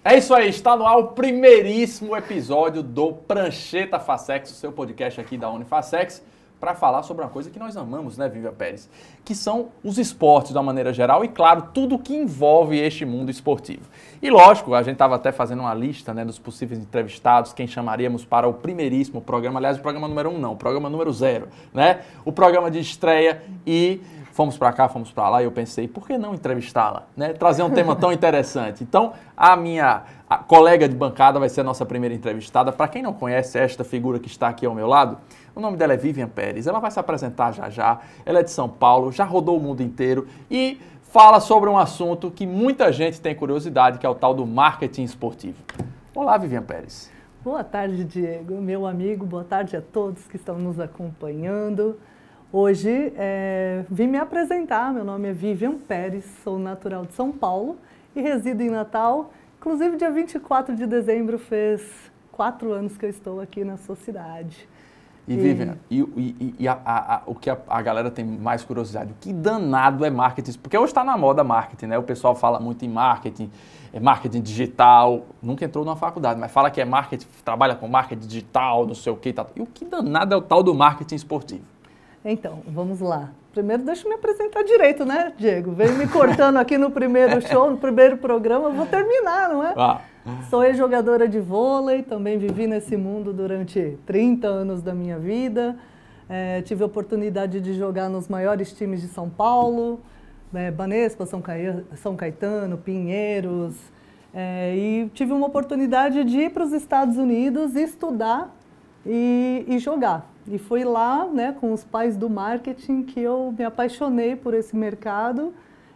É isso aí, está no ar o primeiríssimo episódio do Prancheta Facex, o seu podcast aqui da Unifacex, para falar sobre uma coisa que nós amamos, né, Vivian Pérez? Que são os esportes de uma maneira geral e, claro, tudo que envolve este mundo esportivo. E, lógico, a gente estava até fazendo uma lista, né, dos possíveis entrevistados, quem chamaríamos para o primeiríssimo programa, aliás, o programa número 1 não, o programa número 0, né? O programa de estreia e... fomos para cá, fomos para lá e eu pensei, por que não entrevistá-la, né? Trazer um tema tão interessante. Então, a minha colega de bancada vai ser a nossa primeira entrevistada. Para quem não conhece esta figura que está aqui ao meu lado, o nome dela é Vivian Pérez. Ela vai se apresentar já já. Ela é de São Paulo, já rodou o mundo inteiro e fala sobre um assunto que muita gente tem curiosidade, que é o tal do marketing esportivo. Olá, Vivian Pérez. Boa tarde, Diego, meu amigo. Boa tarde a todos que estão nos acompanhando. Hoje vim me apresentar, meu nome é Vivian Pérez, sou natural de São Paulo e resido em Natal. Inclusive, dia 24 de dezembro fez 4 anos que eu estou aqui na sua cidade. E Vivian, o que a galera tem mais curiosidade, o que danado é marketing? Porque hoje está na moda marketing, né? O pessoal fala muito em marketing, marketing digital, nunca entrou numa faculdade, mas fala que é marketing, trabalha com marketing digital, não sei o que e tal. E o que danado é o tal do marketing esportivo? Então, vamos lá. Primeiro, deixa eu me apresentar direito, né, Diego? Veio me cortando aqui no primeiro show, no primeiro programa, eu vou terminar, não é? Sou ex-jogadora de vôlei, também vivi nesse mundo durante 30 anos da minha vida. Tive a oportunidade de jogar nos maiores times de São Paulo, Banespa, São Caetano, Pinheiros. E tive uma oportunidade de ir para os Estados Unidos estudar e jogar. E foi lá, né, com os pais do marketing, que eu me apaixonei por esse mercado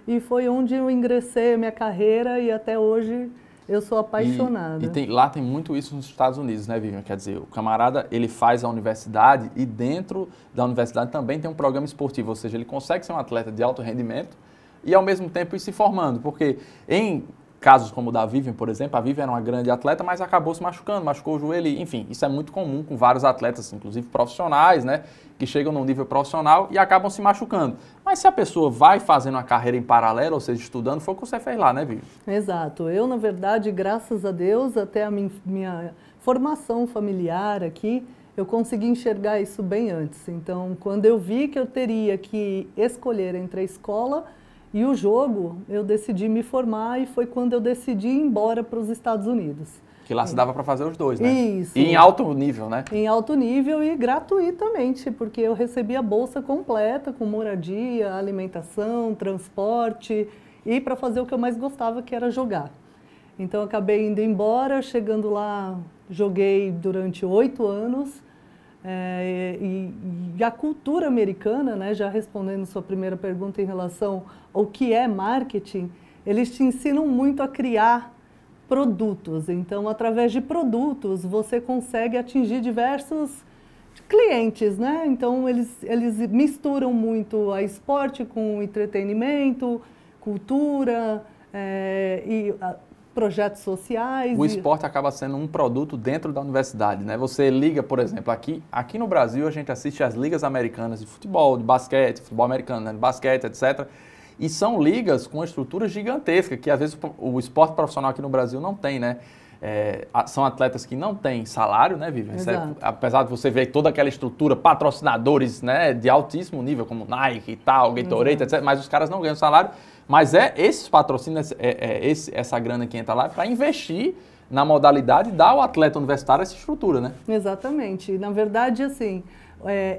e foi onde eu ingressei a minha carreira e até hoje eu sou apaixonada. Lá tem muito isso nos Estados Unidos, né, Vivian? Quer dizer, o camarada, ele faz a universidade e dentro da universidade também tem um programa esportivo, ou seja, ele consegue ser um atleta de alto rendimento e ao mesmo tempo ir se formando, porque em casos como o da Vivian, por exemplo, a Vivian era uma grande atleta, mas acabou se machucando, machucou o joelho, enfim, isso é muito comum com vários atletas, inclusive profissionais, né, que chegam num nível profissional e acabam se machucando. Mas se a pessoa vai fazendo uma carreira em paralelo, ou seja, estudando, foi o que você fez lá, né, Vivian? Exato. Eu, na verdade, graças a Deus, até a minha formação familiar aqui, eu consegui enxergar isso bem antes. Então, quando eu vi que eu teria que escolher entre a escola e o jogo, eu decidi me formar e foi quando eu decidi ir embora para os Estados Unidos. Que lá se dava para fazer os dois, né? Isso. E em alto nível, né? Em alto nível e gratuitamente, porque eu recebi a bolsa completa, com moradia, alimentação, transporte, e para fazer o que eu mais gostava, que era jogar. Então, eu acabei indo embora, chegando lá, joguei durante 8 anos, e a cultura americana, né, já respondendo sua primeira pergunta em relação ao que é marketing, eles te ensinam muito a criar produtos. Então, através de produtos, você consegue atingir diversos clientes, né? Então, eles misturam muito a esporte com entretenimento, cultura e projetos sociais. O esporte acaba sendo um produto dentro da universidade, né? Você liga, por exemplo, aqui no Brasil a gente assiste às ligas americanas de futebol, de basquete, futebol americano, né? De basquete, etc. E são ligas com estrutura gigantesca, que às vezes o esporte profissional aqui no Brasil não tem, né? São atletas que não têm salário, né, Vivian? Apesar de você ver toda aquela estrutura, patrocinadores, né, de altíssimo nível, como Nike e tal, Gatorade, etc., mas os caras não ganham salário. Mas esses patrocínios, essa grana que entra lá para investir na modalidade e dar ao atleta universitário essa estrutura, né? Exatamente. Na verdade, assim,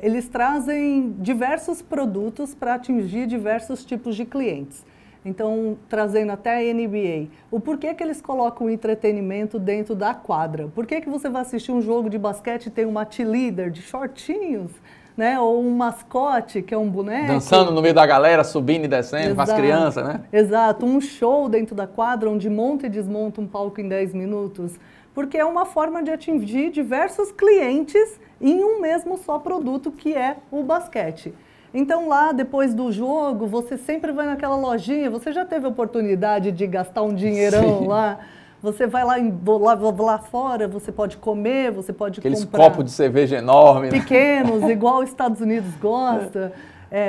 eles trazem diversos produtos para atingir diversos tipos de clientes. Então, trazendo até a NBA, o porquê que eles colocam o entretenimento dentro da quadra? Por que você vai assistir um jogo de basquete e tem uma cheerleader de shortinhos, né? Ou um mascote, que é um boneco? Dançando no meio da galera, subindo e descendo com as crianças, né? Exato, um show dentro da quadra onde monta e desmonta um palco em 10 minutos. Porque é uma forma de atingir diversos clientes em um mesmo só produto, que é o basquete. Então lá, depois do jogo, você sempre vai naquela lojinha, você já teve a oportunidade de gastar um dinheirão lá, você vai lá fora, você pode comer, você pode comprar... Aqueles copos de cerveja enorme. Pequenos, igual os Estados Unidos gosta.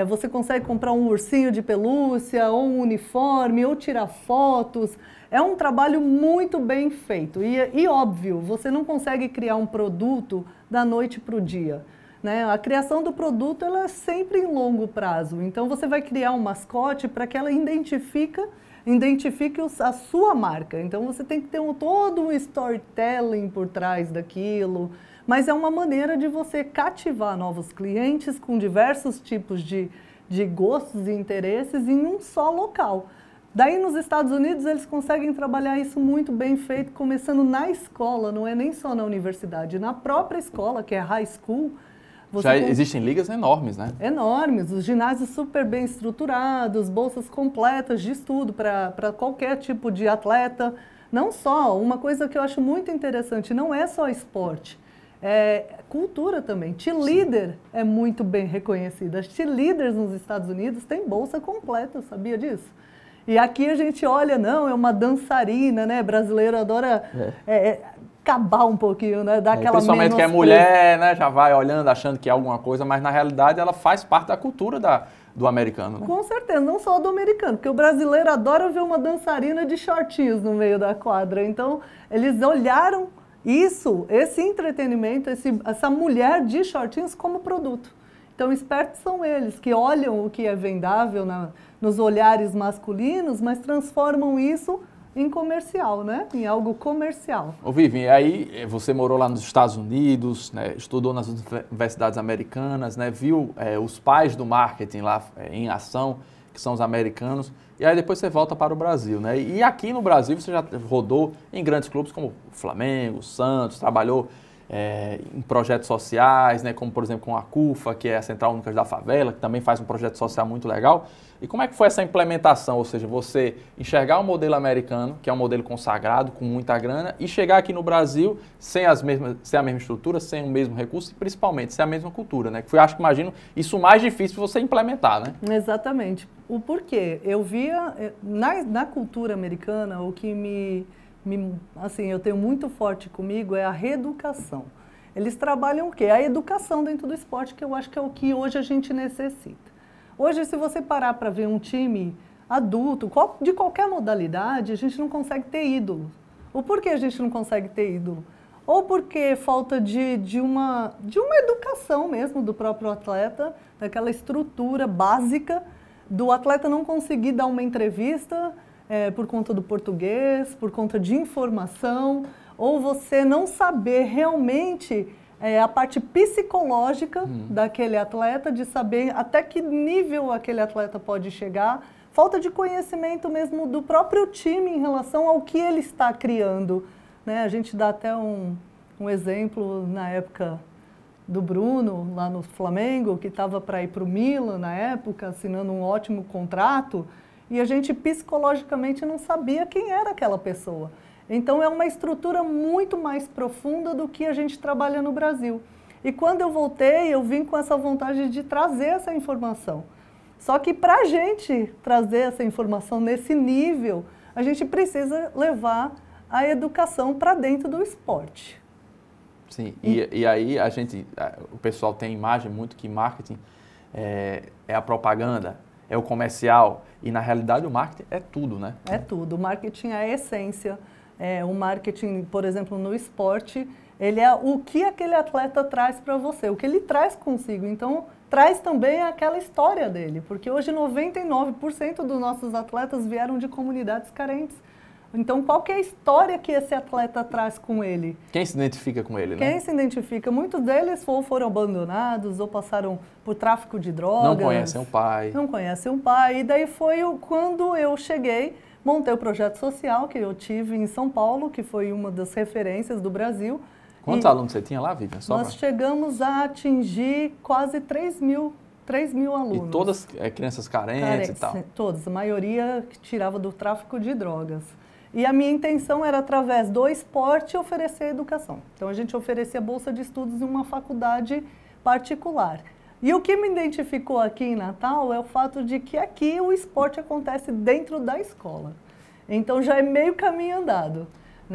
Você consegue comprar um ursinho de pelúcia, ou um uniforme, ou tirar fotos. É um trabalho muito bem feito. E óbvio, você não consegue criar um produto da noite para o dia. Né? A criação do produto ela é sempre em longo prazo. Então, você vai criar um mascote para que ela identifique a sua marca. Então, você tem que ter todo um storytelling por trás daquilo. Mas é uma maneira de você cativar novos clientes com diversos tipos de gostos e interesses em um só local. Daí, nos Estados Unidos, eles conseguem trabalhar isso muito bem feito, começando na escola, não é nem só na universidade. Na própria escola, que é high school, já existem ligas enormes, né? Enormes, os ginásios super bem estruturados, bolsas completas de estudo para qualquer tipo de atleta. Não só, uma coisa que eu acho muito interessante, não é só esporte, é cultura também. Cheerleader é muito bem reconhecida. As cheerleaders nos Estados Unidos têm bolsa completa, sabia disso? E aqui a gente olha, não, é uma dançarina, né? Brasileiro adora... acabar um pouquinho, né? Dar aquela principalmente que é mulher, né? Já vai olhando, achando que é alguma coisa, mas na realidade ela faz parte da cultura do americano. Né? Com certeza, não só do americano, porque o brasileiro adora ver uma dançarina de shortinhos no meio da quadra. Então, eles olharam esse entretenimento, essa mulher de shortinhos como produto. Então, espertos são eles, que olham o que é vendável nos olhares masculinos, mas transformam isso em comercial, né? Em algo comercial. Ô Vivi, aí você morou lá nos Estados Unidos, né? Estudou nas universidades americanas, né? Viu os pais do marketing lá em ação, que são os americanos, e aí depois você volta para o Brasil, né? E aqui no Brasil você já rodou em grandes clubes como o Flamengo, o Santos, trabalhou em projetos sociais, né? Como por exemplo com a CUFA, que é a Central Única da Favela, que também faz um projeto social muito legal. E como é que foi essa implementação? Ou seja, você enxergar o modelo americano, que é um modelo consagrado, com muita grana, e chegar aqui no Brasil sem a mesma estrutura, sem o mesmo recurso e principalmente sem a mesma cultura, né? Que foi, acho que imagino, isso mais difícil você implementar, né? Exatamente. O porquê? Eu via, na cultura americana, o que assim, eu tenho muito forte comigo é a reeducação. Eles trabalham o quê? A educação dentro do esporte, que eu acho que é o que hoje a gente necessita. Hoje, se você parar para ver um time adulto, de qualquer modalidade, a gente não consegue ter ídolo. O porquê a gente não consegue ter ídolo? Ou porque falta de uma educação mesmo do próprio atleta, daquela estrutura básica do atleta não conseguir dar uma entrevista por conta do português, por conta de informação, ou você não saber realmente a parte psicológica daquele atleta, de saber até que nível aquele atleta pode chegar, falta de conhecimento mesmo do próprio time em relação ao que ele está criando. Né? A gente dá até um exemplo na época do Bruno, lá no Flamengo, que estava para ir para o Milan na época, assinando um ótimo contrato, e a gente psicologicamente não sabia quem era aquela pessoa. Então, é uma estrutura muito mais profunda do que a gente trabalha no Brasil. E quando eu voltei, eu vim com essa vontade de trazer essa informação. Só que para a gente trazer essa informação nesse nível, a gente precisa levar a educação para dentro do esporte. Sim, e aí o pessoal tem imagem muito que marketing é a propaganda, é o comercial, e na realidade o marketing é tudo, né? É tudo, o marketing é a essência. O marketing, por exemplo, no esporte, ele é o que aquele atleta traz para você, o que ele traz consigo. Então, traz também aquela história dele, porque hoje 99% dos nossos atletas vieram de comunidades carentes. Então, qual que é a história que esse atleta traz com ele? Quem se identifica com ele, né? Quem se identifica? Muitos deles foram abandonados ou passaram por tráfico de drogas. Não conhecem o pai. Não conhecem o pai. E daí foi quando eu cheguei, montei o projeto social que eu tive em São Paulo, que foi uma das referências do Brasil. Quantos alunos você tinha lá, Vivian? Nós chegamos a atingir quase 3 mil alunos. E todas crianças carentes e tal? Todas, a maioria que tirava do tráfico de drogas. E a minha intenção era, através do esporte, oferecer educação. Então, a gente oferecia bolsa de estudos em uma faculdade particular. E o que me identificou aqui em Natal é o fato de que aqui o esporte acontece dentro da escola. Então, já é meio caminho andado.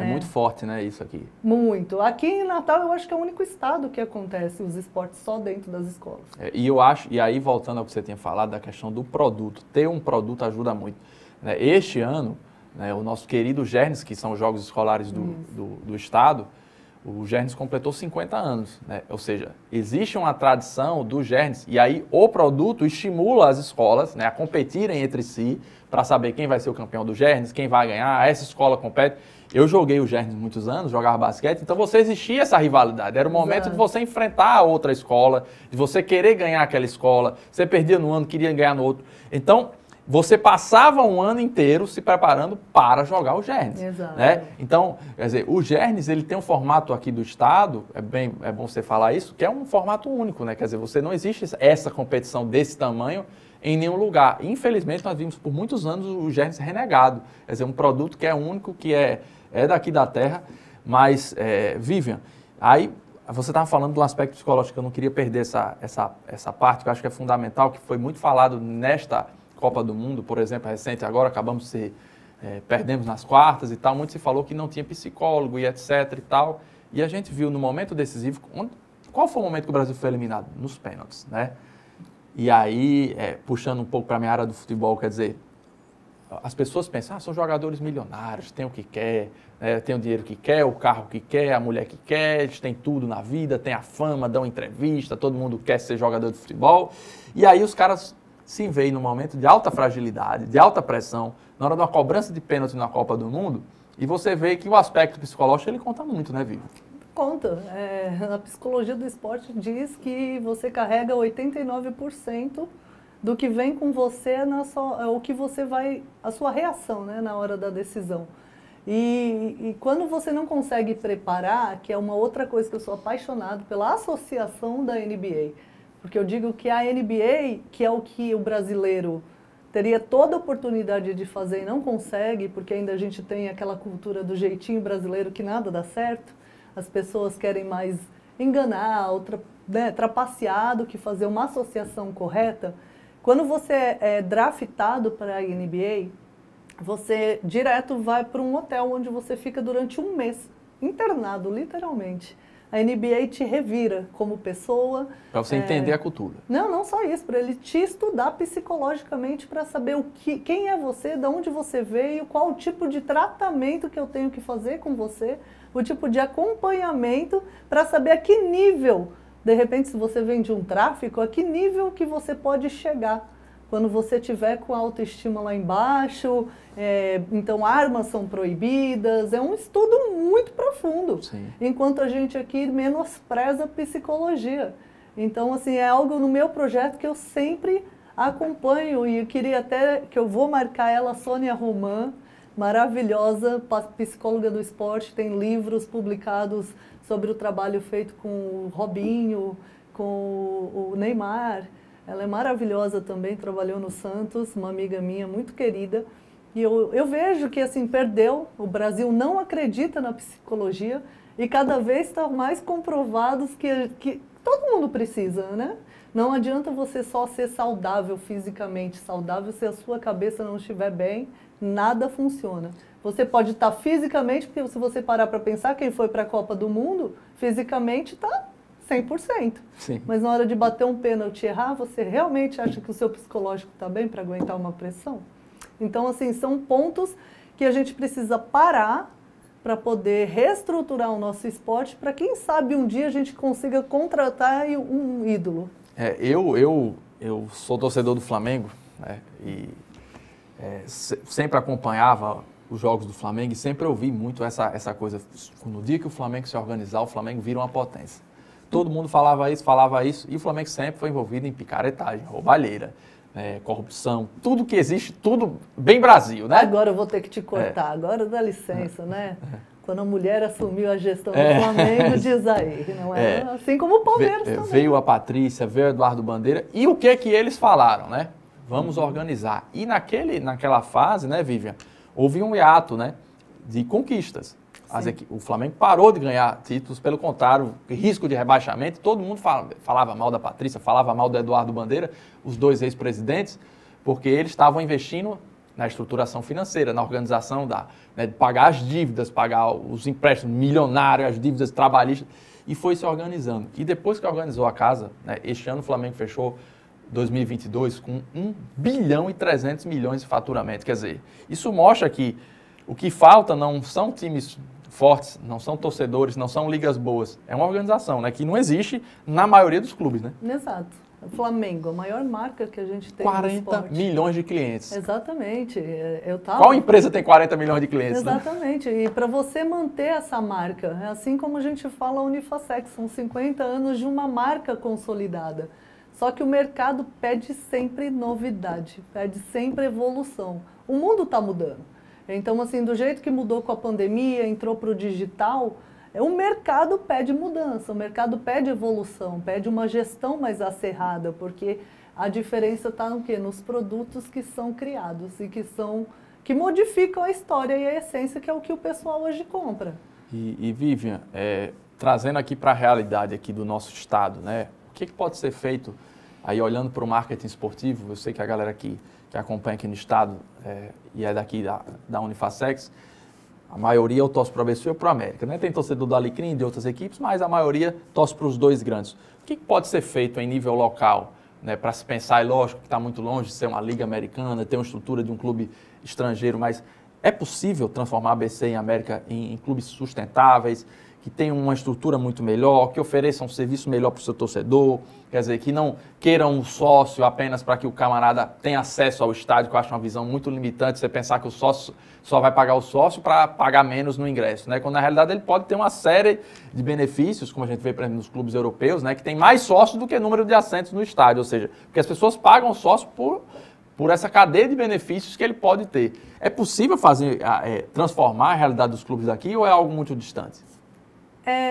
É muito forte, né, isso aqui? Muito. Aqui em Natal eu acho que é o único estado que acontece os esportes só dentro das escolas. E eu acho, e aí voltando ao que você tinha falado, da questão do produto, ter um produto ajuda muito. Né? Este ano, né, o nosso querido Gernes, que são os Jogos Escolares do Estado, o Gernes completou 50 anos, né? Ou seja, existe uma tradição do Gernes, e aí o produto estimula as escolas, né, a competirem entre si, para saber quem vai ser o campeão do Gernes, quem vai ganhar, essa escola compete. Eu joguei o Gernes muitos anos, jogava basquete, então você existia essa rivalidade. Era o momento de você enfrentar a outra escola, de você querer ganhar aquela escola. Você perdia no ano, queria ganhar no outro. Então, você passava um ano inteiro se preparando para jogar o Gernes. Exato. Né? Então, quer dizer, o Gernes, ele tem um formato aqui do estado, é bom você falar isso, que é um formato único, né? Quer dizer, você não existe essa competição desse tamanho em nenhum lugar. Infelizmente, nós vimos por muitos anos o Gernes renegado. Quer dizer, um produto que é único, que é daqui da terra, mas, Vivian, aí você estava falando do aspecto psicológico, eu não queria perder essa parte, que eu acho que é fundamental, que foi muito falado nesta Copa do Mundo, por exemplo, recente agora, acabamos de perdemos nas quartas e tal, muito se falou que não tinha psicólogo e etc e tal, e a gente viu no momento decisivo, qual foi o momento que o Brasil foi eliminado? Nos pênaltis, né? E aí, puxando um pouco para a minha área do futebol, quer dizer, as pessoas pensam, são jogadores milionários, tem o que quer, tem o dinheiro que quer, o carro que quer, a mulher que quer, eles têm tudo na vida, tem a fama, dão entrevista, todo mundo quer ser jogador de futebol, e aí os caras se veem num momento de alta fragilidade, de alta pressão, na hora de uma cobrança de pênalti na Copa do Mundo, e você vê que o aspecto psicológico, ele conta muito, né, Vivi? Conta. A psicologia do esporte diz que você carrega 89% do que vem com você, o que você vai, a sua reação, né, na hora da decisão. E quando você não consegue preparar, que é uma outra coisa que eu sou apaixonado pela associação da NBA, porque eu digo que a NBA, que é o que o brasileiro teria toda a oportunidade de fazer e não consegue, porque ainda a gente tem aquela cultura do jeitinho brasileiro que nada dá certo, as pessoas querem mais enganar, trapacear do que fazer uma associação correta. Quando você é draftado para a NBA, você direto vai para um hotel onde você fica durante um mês, internado, literalmente. A NBA te revira como pessoa. Para você entender a cultura. Não só isso, para ele te estudar psicologicamente para saber quem é você, de onde você veio, qual o tipo de tratamento que eu tenho que fazer com você, o tipo de acompanhamento para saber a que nível, de repente, se você vem de um tráfico, a que nível que você pode chegar. Quando você tiver com a autoestima lá embaixo, então armas são proibidas, é um estudo muito profundo. Sim. Enquanto a gente aqui menospreza a psicologia. Então, assim, é algo no meu projeto que eu sempre acompanho e eu queria até que eu vou marcar ela, Sônia Román, maravilhosa, psicóloga do esporte, tem livros publicados sobre o trabalho feito com o Robinho, com o Neymar. Ela é maravilhosa também, trabalhou no Santos, uma amiga minha muito querida. E eu vejo que, assim, perdeu, o Brasil não acredita na psicologia e cada vez está mais comprovados que todo mundo precisa, né? Não adianta você só ser saudável fisicamente, saudável se a sua cabeça não estiver bem, nada funciona. Você pode estar fisicamente, porque se você parar para pensar, quem foi para a Copa do Mundo, fisicamente está 100%. Sim. Mas na hora de bater um pênalti e errar, você realmente acha que o seu psicológico está bem para aguentar uma pressão? Então, assim, são pontos que a gente precisa parar para poder reestruturar o nosso esporte, para quem sabe um dia a gente consiga contratar um ídolo. Eu sou torcedor do Flamengo, né, e sempre acompanhava os jogos do Flamengo e sempre ouvi muito essa coisa. No dia que o Flamengo se organizar, o Flamengo vira uma potência. Todo mundo falava isso, e o Flamengo sempre foi envolvido em picaretagem, roubalheira, corrupção, tudo que existe, tudo bem Brasil, né? Agora eu vou ter que te cortar, agora dá licença, né? Quando a mulher assumiu a gestão do Flamengo, diz aí, não é? Assim como o Palmeiras também. Veio a Patrícia, veio o Eduardo Bandeira, e o que eles falaram, né? Vamos organizar. E naquela fase, né, Vivian, houve um hiato, né, de conquistas. O Flamengo parou de ganhar títulos, pelo contrário, risco de rebaixamento. Todo mundo falava mal da Patrícia, falava mal do Eduardo Bandeira, os dois ex-presidentes, porque eles estavam investindo na estruturação financeira, na organização de pagar as dívidas, pagar os empréstimos milionários, as dívidas trabalhistas, e foi se organizando. E depois que organizou a casa, né, este ano o Flamengo fechou 2022 com 1 bilhão e 300 milhões de faturamento. Quer dizer, isso mostra que o que falta não são times fortes, não são torcedores, não são ligas boas. É uma organização, né, que não existe na maioria dos clubes, né? Exato. O Flamengo, a maior marca que a gente tem 40 milhões de clientes. Exatamente. Qual empresa tem 40 milhões de clientes? Exatamente. Né? E para você manter essa marca, é assim como a gente fala a Unifacex, são 50 anos de uma marca consolidada. Só que o mercado pede sempre novidade, pede sempre evolução. O mundo está mudando. Então, assim, do jeito que mudou com a pandemia, entrou para o digital, o mercado pede mudança, o mercado pede evolução, pede uma gestão mais acerrada, porque a diferença está no quê? Nos produtos que são criados e que modificam a história e a essência, que é o que o pessoal hoje compra. E Vivian, trazendo aqui para a realidade aqui do nosso estado, né? O que pode ser feito aí olhando para o marketing esportivo? Eu sei que a galera que acompanha aqui no estado e é daqui da Unifacex, a maioria eu torce para o ABC ou para o América, né? Tem torcedor do Alecrim, de outras equipes, mas a maioria torce para os dois grandes. O que pode ser feito em nível local, né, para se pensar? É lógico que está muito longe de ser uma liga americana, ter uma estrutura de um clube estrangeiro, mas é possível transformar a ABC e a América em clubes sustentáveis, que tenham uma estrutura muito melhor, que ofereçam um serviço melhor para o seu torcedor, quer dizer, que não queiram um sócio apenas para que o camarada tenha acesso ao estádio, que eu acho uma visão muito limitante, você pensar que o sócio só vai pagar o sócio para pagar menos no ingresso, né? Quando na realidade ele pode ter uma série de benefícios, como a gente vê, por exemplo, nos clubes europeus, né, que tem mais sócios do que número de assentos no estádio, ou seja, porque as pessoas pagam o sócio por essa cadeia de benefícios que ele pode ter. É possível transformar a realidade dos clubes daqui ou é algo muito distante?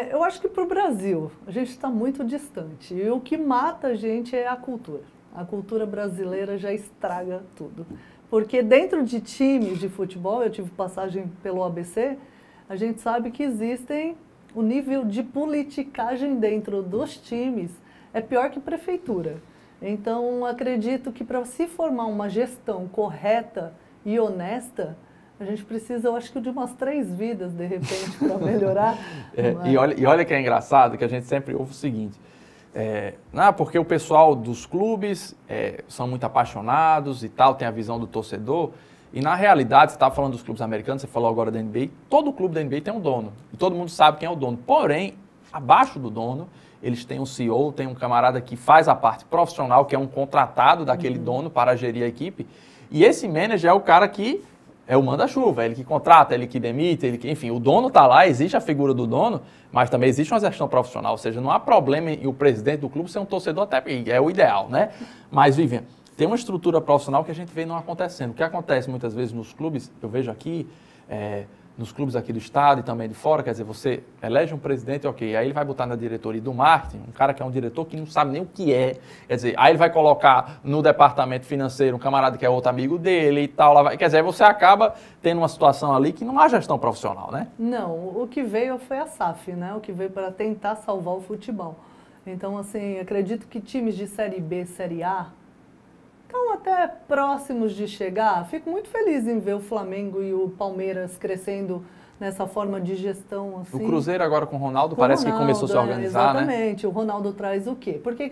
Eu acho que para o Brasil a gente está muito distante e o que mata a gente é a cultura. A cultura brasileira já estraga tudo. Porque dentro de times de futebol, eu tive passagem pelo ABC, a gente sabe que existem o nível de politicagem dentro dos times é pior que prefeitura. Então acredito que para se formar uma gestão correta e honesta, a gente precisa, eu acho que de umas 3 vidas, de repente, para melhorar. E olha que é engraçado, que a gente sempre ouve o seguinte, porque o pessoal dos clubes são muito apaixonados e tal, tem a visão do torcedor, e na realidade, você estava falando dos clubes americanos, você falou agora da NBA, todo clube da NBA tem um dono, e todo mundo sabe quem é o dono, porém, abaixo do dono, eles têm um CEO, tem um camarada que faz a parte profissional, que é um contratado daquele dono para gerir a equipe, e esse manager é o cara que é o manda-chuva, ele que contrata, ele que demite, enfim, o dono está lá, existe a figura do dono, mas também existe uma gestão profissional, ou seja, não há problema em o presidente do clube ser um torcedor, até é o ideal, né? Mas, Vivian, tem uma estrutura profissional que a gente vê não acontecendo. O que acontece muitas vezes nos clubes, eu vejo aqui, nos clubes aqui do estado e também de fora, quer dizer, você elege um presidente, ok, aí ele vai botar na diretoria do marketing, um cara que é um diretor que não sabe nem o que é, quer dizer, aí ele vai colocar no departamento financeiro um camarada que é outro amigo dele e tal, quer dizer, aí você acaba tendo uma situação ali que não há gestão profissional, né? Não, o que veio foi a SAF, né? O que veio para tentar salvar o futebol. Então, assim, acredito que times de Série B, Série A, estão até próximos de chegar. Fico muito feliz em ver o Flamengo e o Palmeiras crescendo nessa forma de gestão. Assim. O Cruzeiro agora com o Ronaldo parece que começou a se organizar, né? Exatamente. O Ronaldo traz o quê? Por que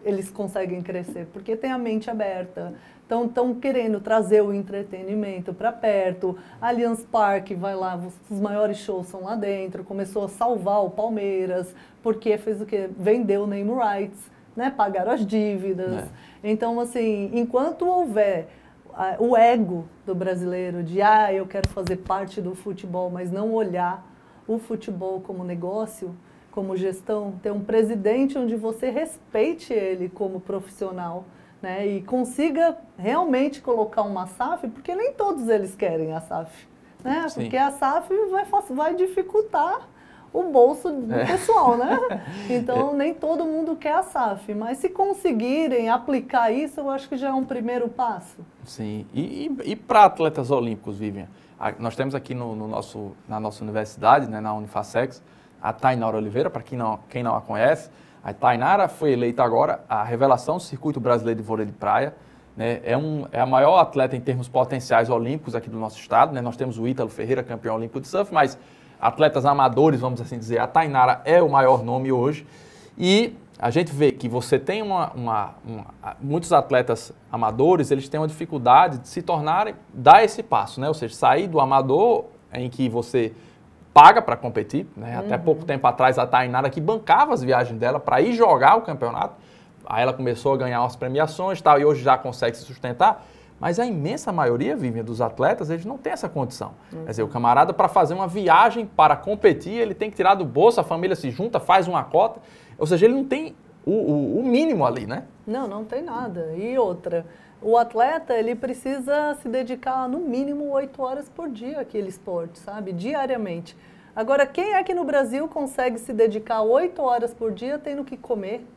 eles conseguem crescer? Porque tem a mente aberta. Estão querendo trazer o entretenimento para perto. Allianz Parque vai lá, os maiores shows são lá dentro. Começou a salvar o Palmeiras, porque fez o quê? Vendeu o name rights. Né, pagaram as dívidas. Então, assim, enquanto houver o ego do brasileiro de eu quero fazer parte do futebol, mas não olhar o futebol como negócio, como gestão, ter um presidente onde você respeite ele como profissional, né, e consiga realmente colocar uma SAF, porque nem todos eles querem a SAF, né? Porque a SAF vai dificultar o bolso do pessoal, né? Então, nem todo mundo quer a SAF, mas se conseguirem aplicar isso, eu acho que já é um primeiro passo. Sim, e para atletas olímpicos, Vivian, nós temos aqui na nossa universidade, né, na Unifacex, a Tainara Oliveira, para quem não a conhece. A Tainara foi eleita agora a revelação do circuito brasileiro de vôlei de praia, né? É a maior atleta em termos potenciais olímpicos aqui do nosso estado, né? Nós temos o Ítalo Ferreira, campeão olímpico de surf, mas atletas amadores, vamos assim dizer, a Tainara é o maior nome hoje. E a gente vê que você tem muitos atletas amadores, eles têm uma dificuldade de se tornarem, dar esse passo, né? Ou seja, sair do amador em que você paga para competir, né? Até pouco tempo atrás a Tainara que bancava as viagens dela para ir jogar o campeonato, aí ela começou a ganhar umas premiações e tal, e hoje já consegue se sustentar, mas a imensa maioria, Vivian, dos atletas, eles não têm essa condição. Quer dizer, o camarada para fazer uma viagem para competir, ele tem que tirar do bolso, a família se junta, faz uma cota, ou seja, ele não tem o mínimo ali, né? Não tem nada. E outra, o atleta, ele precisa se dedicar no mínimo 8 horas por dia àquele esporte, sabe? Diariamente. Agora, quem é que no Brasil consegue se dedicar 8 horas por dia tendo que comer,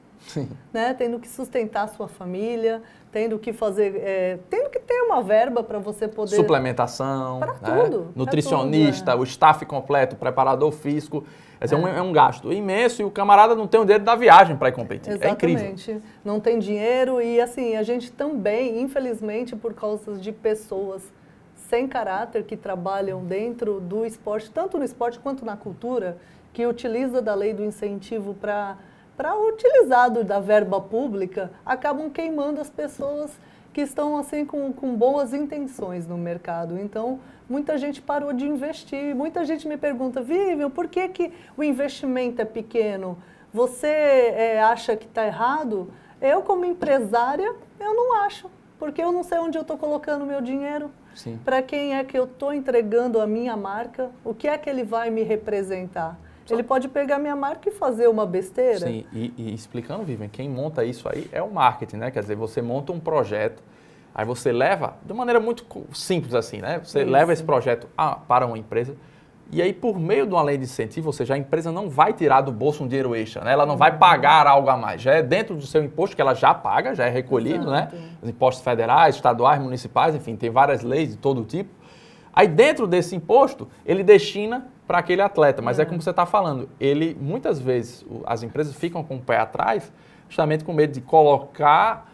né? Tendo que sustentar a sua família, tendo que fazer, tendo que ter uma verba para você poder... Suplementação, para né? tudo. Nutricionista, o staff completo, preparador físico. Quer dizer, é um gasto imenso e o camarada não tem o dinheiro da viagem para ir competir. Exatamente. É incrível. Não tem dinheiro e, assim, a gente também, infelizmente, por causa de pessoas sem caráter que trabalham dentro do esporte, tanto no esporte quanto na cultura, que utiliza da lei do incentivo para utilizar da verba pública, acabam queimando as pessoas que estão assim com boas intenções no mercado. Então, muita gente parou de investir. Muita gente me pergunta, Vivian, por que o investimento é pequeno? Você acha que está errado? Eu, como empresária, eu não acho, porque eu não sei onde eu estou colocando o meu dinheiro. Para quem é que eu estou entregando a minha marca? O que é que ele vai me representar? Ele pode pegar minha marca e fazer uma besteira. Sim, e explicando, Vivian, quem monta isso aí é o marketing, né? Quer dizer, você monta um projeto, aí você leva, de maneira muito simples assim, né? Você leva esse projeto para uma empresa, e aí por meio de uma lei de incentivo, ou seja, a empresa não vai tirar do bolso um dinheiro extra, né? Ela não vai pagar algo a mais, já é dentro do seu imposto que ela já paga, já é recolhido, né? Os impostos federais, estaduais, municipais, enfim, tem várias leis de todo tipo. Aí dentro desse imposto, ele destina para aquele atleta, mas é como você está falando, ele muitas vezes, as empresas ficam com o pé atrás, justamente com medo de colocar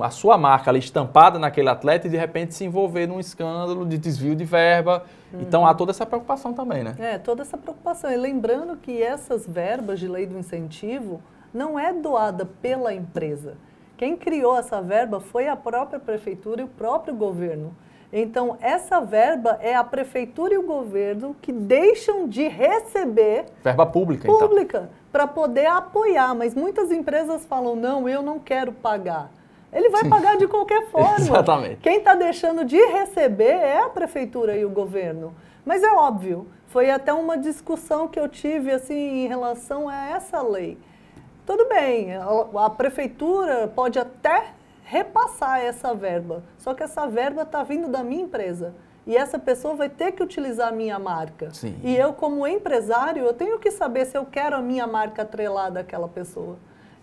a sua marca ali estampada naquele atleta e de repente se envolver num escândalo de desvio de verba. Então há toda essa preocupação também, né? Toda essa preocupação. E lembrando que essas verbas de lei do incentivo não é doada pela empresa. Quem criou essa verba foi a própria prefeitura e o próprio governo. Então, essa verba é a prefeitura e o governo que deixam de receber... Verba pública, então. Para poder apoiar, mas muitas empresas falam, não, eu não quero pagar. Ele vai pagar de qualquer forma. Exatamente. Quem está deixando de receber é a prefeitura e o governo. Mas é óbvio, foi até uma discussão que eu tive assim, em relação a essa lei. Tudo bem, a prefeitura pode até repassar essa verba, só que essa verba está vindo da minha empresa e essa pessoa vai ter que utilizar a minha marca. E eu, como empresário, eu tenho que saber se eu quero a minha marca atrelada àquela pessoa,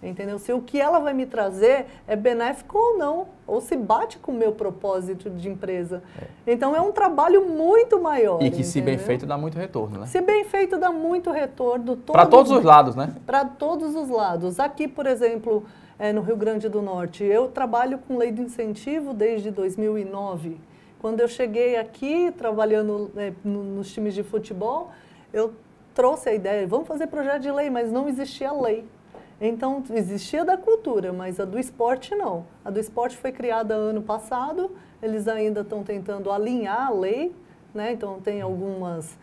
entendeu? Se o que ela vai me trazer é benéfico ou não, ou se bate com o meu propósito de empresa. Então é um trabalho muito maior. E que, se bem feito, dá muito retorno, né? Se bem feito, dá muito retorno. Para todos os lados, né? Para todos os lados. Aqui, por exemplo, no Rio Grande do Norte, eu trabalho com lei de incentivo desde 2009. Quando eu cheguei aqui, trabalhando nos times de futebol, eu trouxe a ideia, vamos fazer projeto de lei, mas não existia lei. Então, existia da cultura, mas a do esporte não. A do esporte foi criada ano passado, eles ainda estão tentando alinhar a lei, né? Então, tem algumas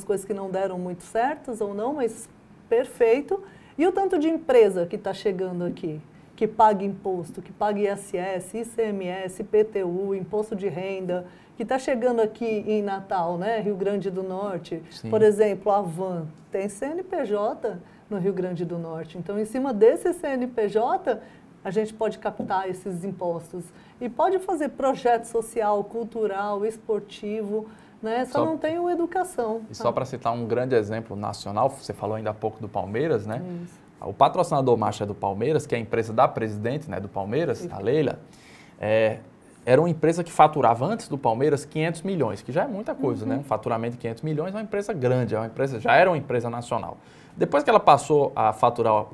coisas que não deram muito certas ou não, mas perfeito. E o tanto de empresa que está chegando aqui, que paga imposto, que paga ISS, ICMS, IPTU, imposto de renda, que está chegando aqui em Natal, né? Rio Grande do Norte. Por exemplo, a Van tem CNPJ no Rio Grande do Norte. Então, em cima desse CNPJ, a gente pode captar esses impostos. E pode fazer projeto social, cultural, esportivo, né? Só não tem educação. E só para citar um grande exemplo nacional, você falou ainda há pouco do Palmeiras, né? O patrocinador master do Palmeiras, que é a empresa da presidente, né, do Palmeiras, a Leila, era uma empresa que faturava antes do Palmeiras 500 milhões, que já é muita coisa, né? Um faturamento de 500 milhões é uma empresa grande, já era uma empresa nacional. Depois que ela passou a faturar,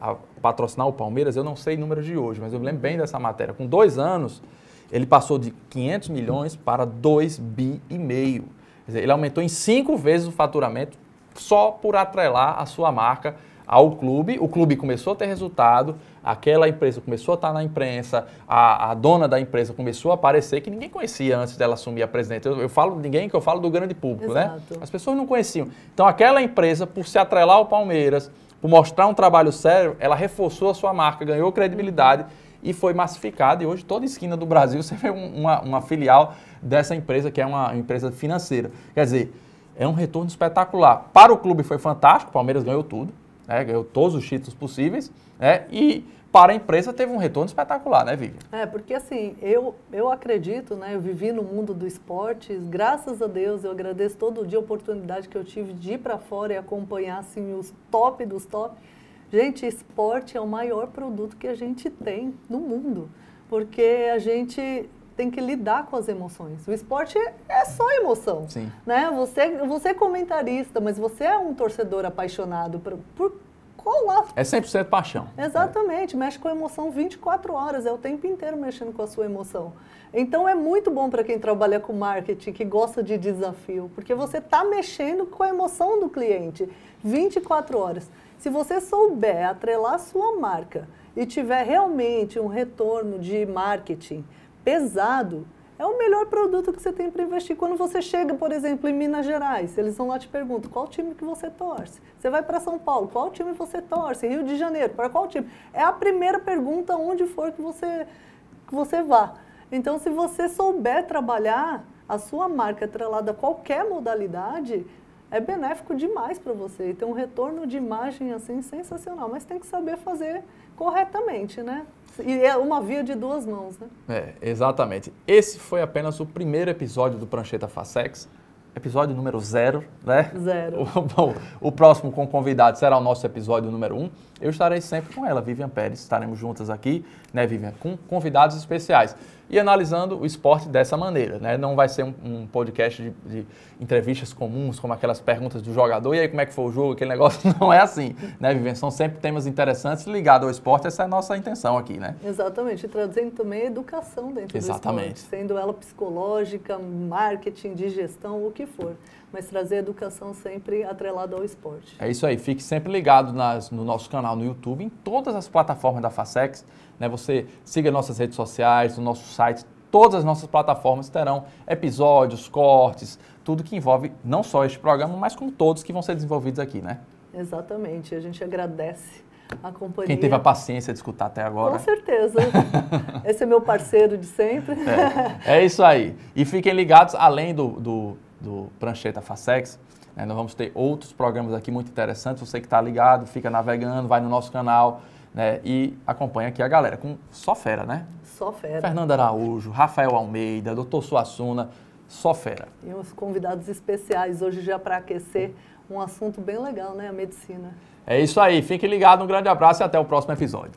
a patrocinar o Palmeiras, eu não sei números de hoje, mas eu me lembro bem dessa matéria. Com 2 anos, ele passou de 500 milhões para 2,5 bi. Quer dizer, ele aumentou em 5 vezes o faturamento só por atrelar a sua marca ao clube. O clube começou a ter resultado, aquela empresa começou a estar na imprensa, a dona da empresa começou a aparecer, que ninguém conhecia antes dela assumir a presidente. Eu falo de ninguém, que eu falo do grande público, né? As pessoas não conheciam. Então aquela empresa, por se atrelar ao Palmeiras, por mostrar um trabalho sério, ela reforçou a sua marca, ganhou credibilidade e foi massificada. E hoje toda esquina do Brasil você vê uma filial dessa empresa, que é uma empresa financeira. Quer dizer, é um retorno espetacular. Para o clube foi fantástico, o Palmeiras ganhou tudo. Ganhou todos os títulos possíveis, e para a empresa teve um retorno espetacular, né, Vivian? Porque assim, eu acredito, né, eu vivi no mundo do esporte, graças a Deus, eu agradeço todo dia a oportunidade que eu tive de ir para fora e acompanhar, assim, os top dos top. Gente, esporte é o maior produto que a gente tem no mundo, porque a gente tem que lidar com as emoções. O esporte é só emoção. Sim. Né? Você é comentarista, mas você é um torcedor apaixonado por qual lado? É 100% paixão. Exatamente, mexe com a emoção 24 horas, é o tempo inteiro mexendo com a sua emoção. Então é muito bom para quem trabalha com marketing, que gosta de desafio, porque você está mexendo com a emoção do cliente 24 horas. Se você souber atrelar a sua marca e tiver realmente um retorno de marketing pesado, é o melhor produto que você tem para investir. Quando você chega, por exemplo, em Minas Gerais, eles vão lá te perguntam qual time que você torce. Você vai para São Paulo, qual time você torce? Rio de Janeiro, para qual time? É a primeira pergunta onde for que você vá. Então, se você souber trabalhar a sua marca atrelada a qualquer modalidade, é benéfico demais para você. E tem um retorno de imagem assim sensacional, mas tem que saber fazer corretamente, né? E é uma via de 2 mãos, né? Exatamente. Esse foi apenas o primeiro episódio do Prancheta Facex, episódio número 0, né? 0. O próximo com convidado será o nosso episódio número 1. Eu estarei sempre com ela, Vivian Pérez. Estaremos juntas aqui, né, Vivian, com convidados especiais. E analisando o esporte dessa maneira, né? Não vai ser um podcast de entrevistas comuns, como aquelas perguntas do jogador, e aí como é que foi o jogo, aquele negócio, não é assim, né, Vivian? São sempre temas interessantes ligados ao esporte, essa é a nossa intenção aqui, né? Exatamente, e trazendo também a educação dentro do esporte, sendo ela psicológica, marketing, de gestão, o que for. Mas trazer a educação sempre atrelada ao esporte. É isso aí, fique sempre ligado no nosso canal no YouTube, em todas as plataformas da Facex, né? Você siga nossas redes sociais, o nosso site, todas as nossas plataformas terão episódios, cortes, tudo que envolve não só este programa, mas como todos que vão ser desenvolvidos aqui, né? Exatamente, a gente agradece a companhia. Quem teve a paciência de escutar até agora. Com certeza. Esse é meu parceiro de sempre. É isso aí. E fiquem ligados, além do Prancheta Facex, né, nós vamos ter outros programas aqui muito interessantes. Você que está ligado, fica navegando, vai no nosso canal, né, e acompanha aqui a galera com só fera, né? Só fera. Fernando Araújo, Rafael Almeida, Dr. Suassuna, só fera. E uns convidados especiais hoje já para aquecer um assunto bem legal, né? A medicina. É isso aí. Fiquem ligados, um grande abraço e até o próximo episódio.